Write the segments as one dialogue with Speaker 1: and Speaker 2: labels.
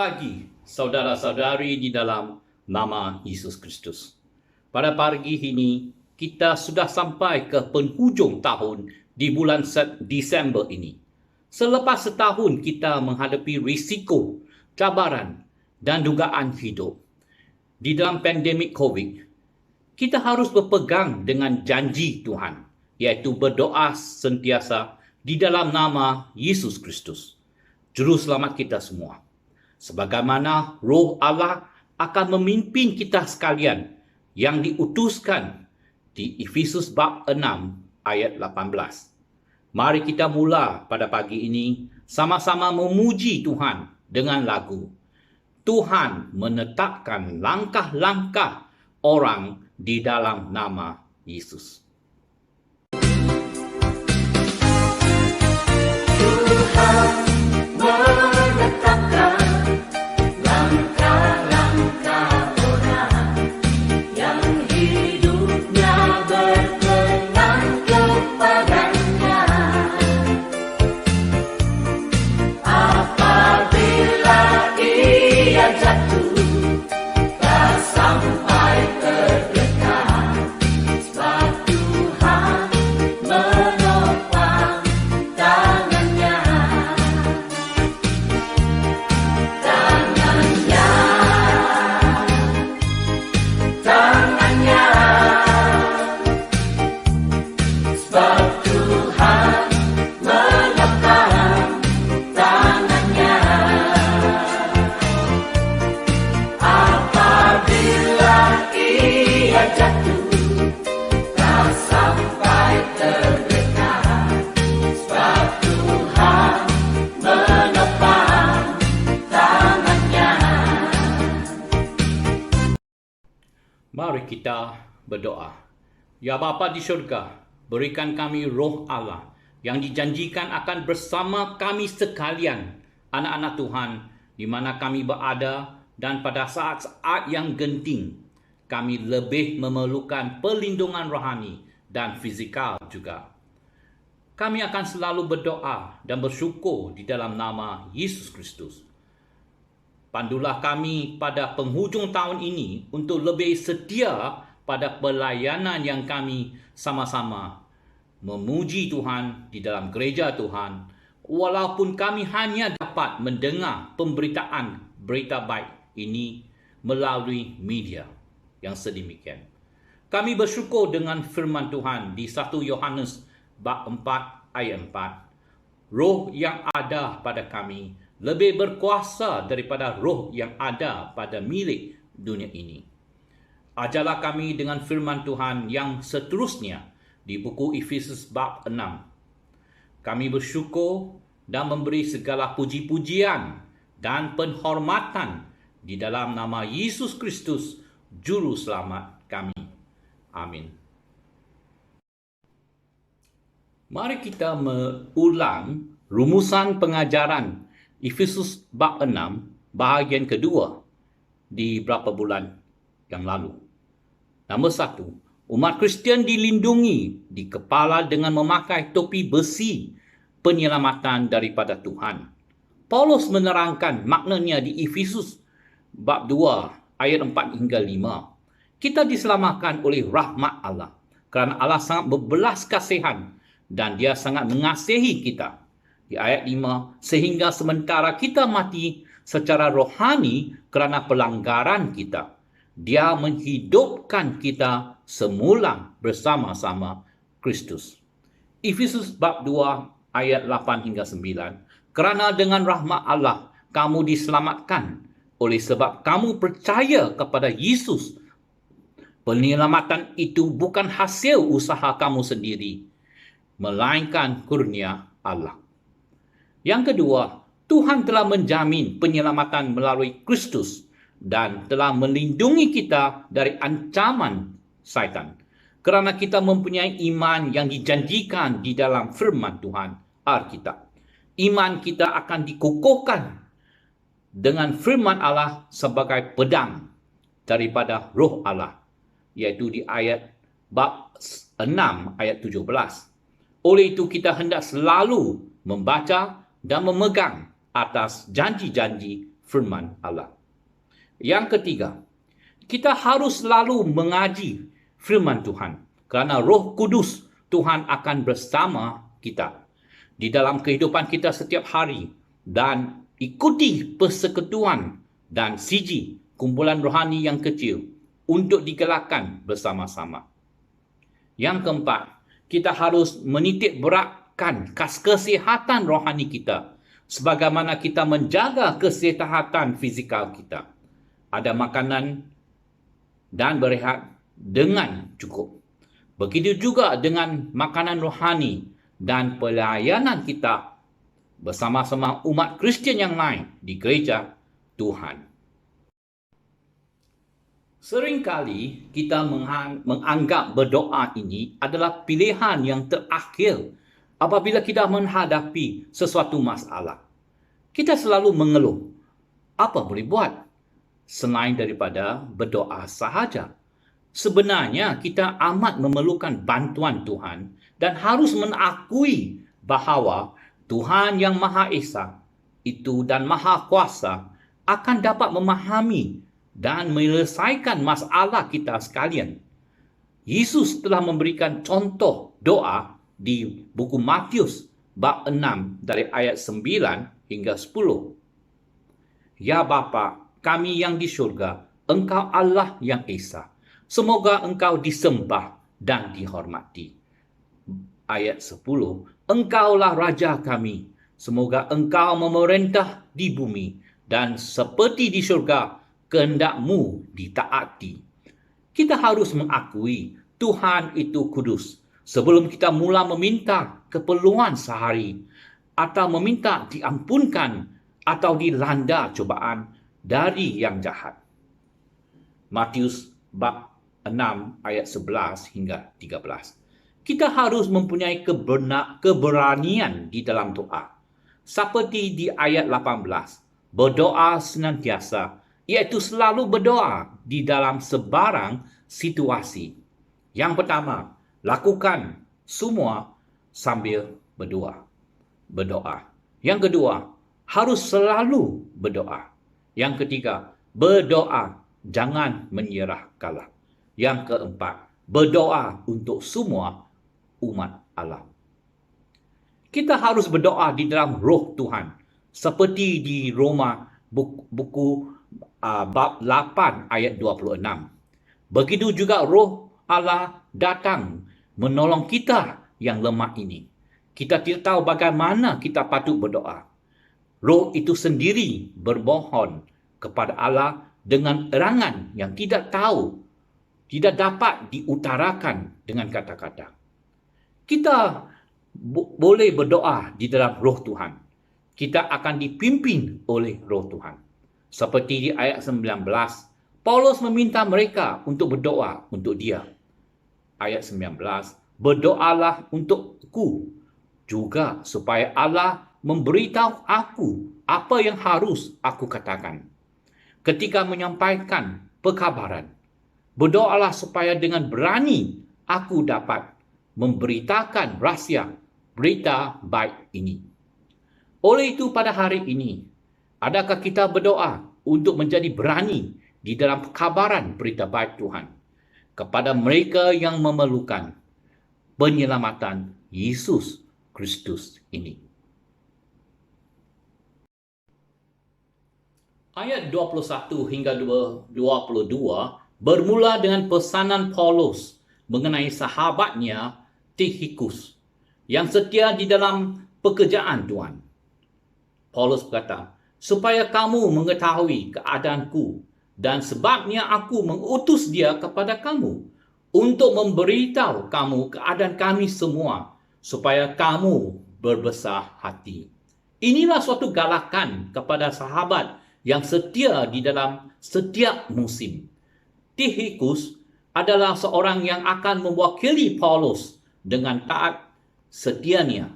Speaker 1: pagi, saudara-saudari di dalam nama Yesus Kristus. Pada pagi ini, kita sudah sampai ke penghujung tahun di bulan Disember ini. Selepas setahun kita menghadapi risiko, cabaran dan dugaan hidup. Di dalam pandemik COVID, kita harus berpegang dengan janji Tuhan, iaitu berdoa sentiasa di dalam nama Yesus Kristus, Juru Selamat kita semua. Sebagaimana Roh Allah akan memimpin kita sekalian yang diutuskan di Efesus bab 6 ayat 18. Mari kita mula pada pagi ini sama-sama memuji Tuhan dengan lagu. Tuhan menetapkan langkah-langkah orang di dalam nama Yesus.
Speaker 2: Tuhan menetapkan langkah-langkah orang yang hidupnya berkenan kepadanya. Apabila ia jatuh, tak sampai terdekat, sebab Tuhan menopang tangannya. Tangannya, sebab Tuhan menopang tangannya. Apabila ia jatuh, tak sampai terdekat, sebab Tuhan menopang tangannya.
Speaker 1: Mari kita berdoa. Ya Bapa di syurga, berikan kami Roh Allah yang dijanjikan akan bersama kami sekalian, anak-anak Tuhan, di mana kami berada, dan pada saat-saat yang genting, kami lebih memerlukan perlindungan rohani dan fizikal juga. Kami akan selalu berdoa dan bersyukur di dalam nama Yesus Kristus. Pandulah kami pada penghujung tahun ini untuk lebih setia pada pelayanan yang kami sama-sama memuji Tuhan di dalam gereja Tuhan, walaupun kami hanya dapat mendengar pemberitaan berita baik ini melalui media yang sedemikian. Kami bersyukur dengan firman Tuhan di 1 Yohanes bab 4 ayat 4. Roh yang ada pada kami lebih berkuasa daripada roh yang ada pada milik dunia ini. Ajarlah kami dengan firman Tuhan yang seterusnya di buku Efesus bab 6. Kami bersyukur dan memberi segala puji-pujian dan penghormatan di dalam nama Yesus Kristus, Juru Selamat kami. Amin. Mari kita mengulang rumusan pengajaran Efesus bab 6 bahagian kedua di beberapa bulan yang lalu. Nombor 1, umat Kristian dilindungi di kepala dengan memakai topi besi penyelamatan daripada Tuhan. Paulus menerangkan maknanya di Efesus bab 2 ayat 4 hingga 5. Kita diselamatkan oleh rahmat Allah kerana Allah sangat berbelas kasihan dan Dia sangat mengasihi kita. Di ayat 5, sehingga sementara kita mati secara rohani kerana pelanggaran kita, Dia menghidupkan kita semula bersama-sama Kristus. Efesus bab 2 ayat 8 hingga 9. Kerana dengan rahmat Allah kamu diselamatkan oleh sebab kamu percaya kepada Yesus. Penyelamatan itu bukan hasil usaha kamu sendiri, melainkan kurnia Allah. Yang kedua, Tuhan telah menjamin penyelamatan melalui Kristus dan telah melindungi kita dari ancaman syaitan. Kerana kita mempunyai iman yang dijanjikan di dalam firman Tuhan, Alkitab. Iman kita akan dikukuhkan dengan firman Allah sebagai pedang daripada Roh Allah, iaitu di ayat bab 6 ayat 17. Oleh itu kita hendak selalu membaca dan memegang atas janji-janji firman Allah. Yang ketiga, kita harus selalu mengaji firman Tuhan kerana Roh Kudus Tuhan akan bersama kita di dalam kehidupan kita setiap hari, dan ikuti persekutuan dan siji kumpulan rohani yang kecil untuk digalakkan bersama-sama. Yang keempat, kita harus menitik beratkan kesihatan rohani kita sebagaimana kita menjaga kesihatan fizikal kita. Ada makanan dan berehat dengan cukup. Begitu juga dengan makanan rohani dan pelayanan kita bersama-sama umat Kristian yang lain di gereja Tuhan. Seringkali kita menganggap berdoa ini adalah pilihan yang terakhir apabila kita menghadapi sesuatu masalah. Kita selalu mengeluh. Apa boleh buat selain daripada berdoa sahaja? Sebenarnya kita amat memerlukan bantuan Tuhan dan harus mengakui bahawa Tuhan yang Maha Esa itu dan Maha Kuasa akan dapat memahami dan menyelesaikan masalah kita sekalian. Yesus telah memberikan contoh doa di buku Matius bab 6 dari ayat 9 hingga 10. Ya Bapa, kami yang di syurga, Engkau Allah yang Esa. Semoga Engkau disembah dan dihormati. Ayat 10, Engkaulah Raja kami. Semoga Engkau memerintah di bumi dan seperti di syurga, kehendak-Mu ditaati. Kita harus mengakui Tuhan itu kudus sebelum kita mula meminta keperluan sehari atau meminta diampunkan atau dilanda cubaan dari yang jahat. Matius bab 6 ayat 11 hingga 13. Kita harus mempunyai keberanian di dalam doa. Seperti di ayat 18, berdoa senantiasa, iaitu selalu berdoa di dalam sebarang situasi. Yang pertama, lakukan semua sambil berdoa. Yang kedua, harus selalu berdoa. Yang ketiga, berdoa, jangan menyerah kalah. Yang keempat, berdoa untuk semua umat Allah. Kita harus berdoa di dalam roh Tuhan. Seperti di Roma buku bab 8 ayat 26. Begitu juga roh Allah datang menolong kita yang lemah ini. Kita tidak tahu bagaimana kita patut berdoa. Roh itu sendiri bermohon kepada Allah dengan erangan yang tidak dapat diutarakan dengan kata-kata. Kita boleh berdoa di dalam roh Tuhan. Kita akan dipimpin oleh roh Tuhan. Seperti di ayat 19, Paulus meminta mereka untuk berdoa untuk dia. Ayat 19, berdoalah untukku juga supaya Allah memberitahu aku apa yang harus aku katakan. Ketika menyampaikan perkabaran, berdoalah supaya dengan berani aku dapat memberitakan rahsia berita baik ini. Oleh itu pada hari ini, adakah kita berdoa untuk menjadi berani di dalam kabaran berita baik Tuhan kepada mereka yang memerlukan penyelamatan Yesus Kristus ini? Ayat 21 hingga 22 bermula dengan pesanan Paulus mengenai sahabatnya Tychicus yang setia di dalam pekerjaan Tuhan. Paulus berkata, supaya kamu mengetahui keadaanku dan sebabnya aku mengutus dia kepada kamu untuk memberitahu kamu keadaan kami semua supaya kamu berbesar hati. Inilah suatu galakan kepada sahabat yang setia di dalam setiap musim. Tychicus adalah seorang yang akan mewakili Paulus dengan taat setianya.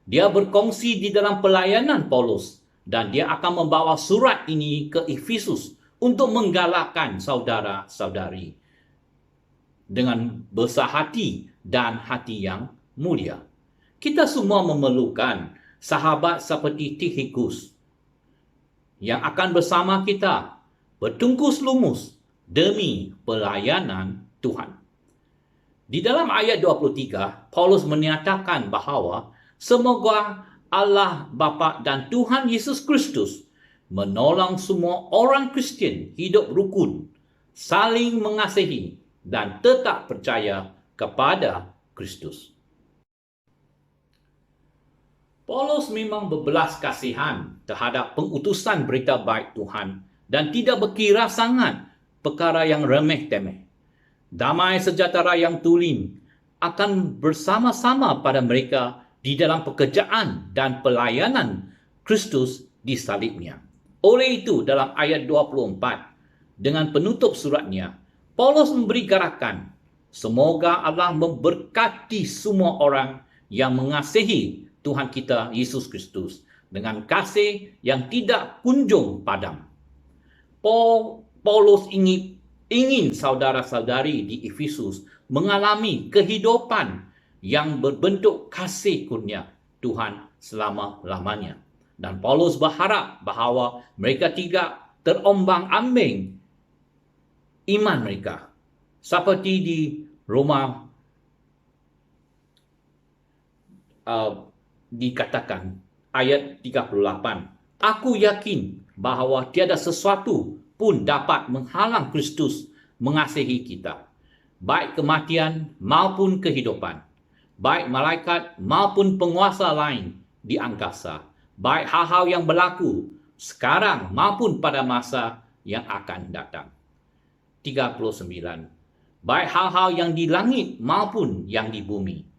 Speaker 1: Dia berkongsi di dalam pelayanan Paulus dan dia akan membawa surat ini ke Efesus untuk menggalakkan saudara-saudari dengan besar hati dan hati yang mulia. Kita semua memerlukan sahabat seperti Tychicus yang akan bersama kita bertungkus lumus demi pelayanan Tuhan. Di dalam ayat 23, Paulus menyatakan bahawa semoga Allah Bapa dan Tuhan Yesus Kristus menolong semua orang Kristian hidup rukun, saling mengasihi dan tetap percaya kepada Kristus. Paulus memang berbelas kasihan terhadap pengutusan berita baik Tuhan dan tidak berkira sangat perkara yang remeh-temeh. Damai sejahtera yang tulen akan bersama-sama pada mereka di dalam pekerjaan dan pelayanan Kristus di salibnya. Oleh itu, dalam ayat 24, dengan penutup suratnya, Paulus memberi garakan, semoga Allah memberkati semua orang yang mengasihi Tuhan kita Yesus Kristus dengan kasih yang tidak kunjung padam. Paulus ingin saudara-saudari di Efesus mengalami kehidupan yang berbentuk kasih kurnia Tuhan selama-lamanya. Dan Paulus berharap bahawa mereka tidak terombang-ambing iman mereka. Seperti di Roma dikatakan ayat 38, aku yakin bahawa tiada sesuatu pun dapat menghalang Kristus mengasihi kita, baik kematian maupun kehidupan, baik malaikat maupun penguasa lain di angkasa, baik hal-hal yang berlaku sekarang maupun pada masa yang akan datang. 39, baik hal-hal yang di langit maupun yang di bumi.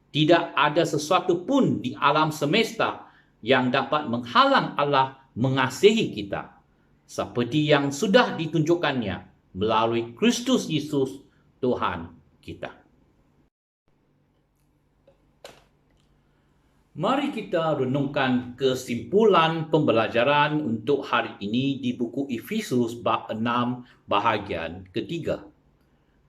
Speaker 1: Tidak ada sesuatu pun di alam semesta yang dapat menghalang Allah mengasihi kita, seperti yang sudah ditunjukkannya melalui Kristus Yesus Tuhan kita. Mari kita renungkan kesimpulan pembelajaran untuk hari ini di buku Efesus bab 6 bahagian ketiga.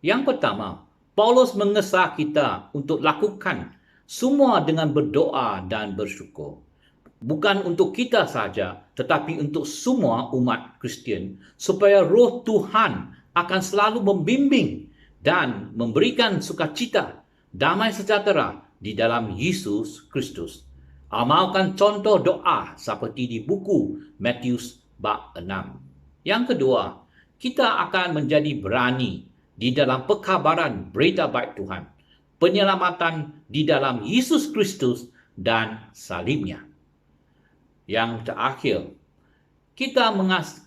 Speaker 1: Yang pertama, Paulus mengesah kita untuk lakukan semua dengan berdoa dan bersyukur. Bukan untuk kita sahaja, tetapi untuk semua umat Kristian, supaya roh Tuhan akan selalu membimbing dan memberikan sukacita, damai sejahtera di dalam Yesus Kristus. Amalkan contoh doa seperti di buku Matius bab 6. Yang kedua, kita akan menjadi berani di dalam pekabaran berita baik Tuhan, penyelamatan di dalam Yesus Kristus dan salibnya. Yang terakhir,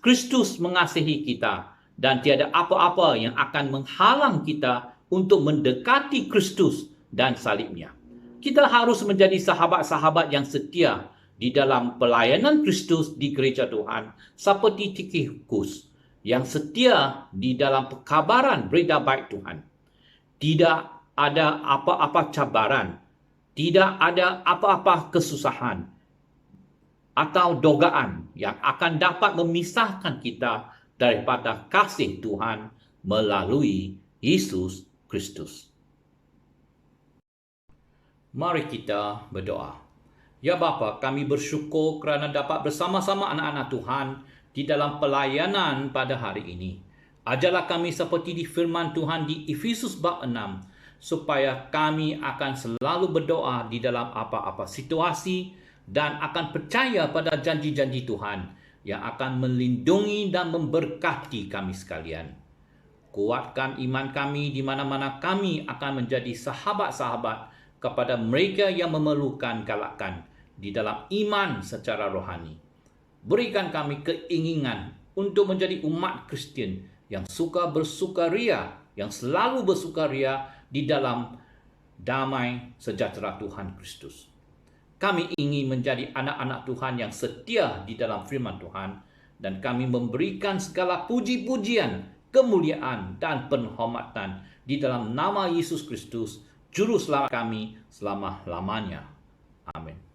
Speaker 1: Kristus mengasihi kita dan tiada apa-apa yang akan menghalang kita untuk mendekati Kristus dan salibnya. Kita harus menjadi sahabat-sahabat yang setia di dalam pelayanan Kristus di gereja Tuhan, seperti Tikhikus yang setia di dalam pekabaran berita baik Tuhan. Tidak ada apa-apa cabaran, tidak ada apa-apa kesusahan atau dogaan yang akan dapat memisahkan kita daripada kasih Tuhan melalui Yesus Kristus. Mari kita berdoa. Ya Bapa, kami bersyukur kerana dapat bersama-sama anak-anak Tuhan di dalam pelayanan pada hari ini. Ajarlah kami seperti di firman Tuhan di Efesus bab 6, supaya kami akan selalu berdoa di dalam apa-apa situasi dan akan percaya pada janji-janji Tuhan yang akan melindungi dan memberkati kami sekalian. Kuatkan iman kami di mana-mana kami akan menjadi sahabat-sahabat kepada mereka yang memerlukan galakan di dalam iman secara rohani. Berikan kami keinginan untuk menjadi umat Kristian yang suka bersukaria, yang selalu bersukaria di dalam damai sejahtera Tuhan Kristus. Kami ingin menjadi anak-anak Tuhan yang setia di dalam firman Tuhan, dan kami memberikan segala puji-pujian, kemuliaan dan penghormatan di dalam nama Yesus Kristus, Juru Selamat kami selama-lamanya. Amin.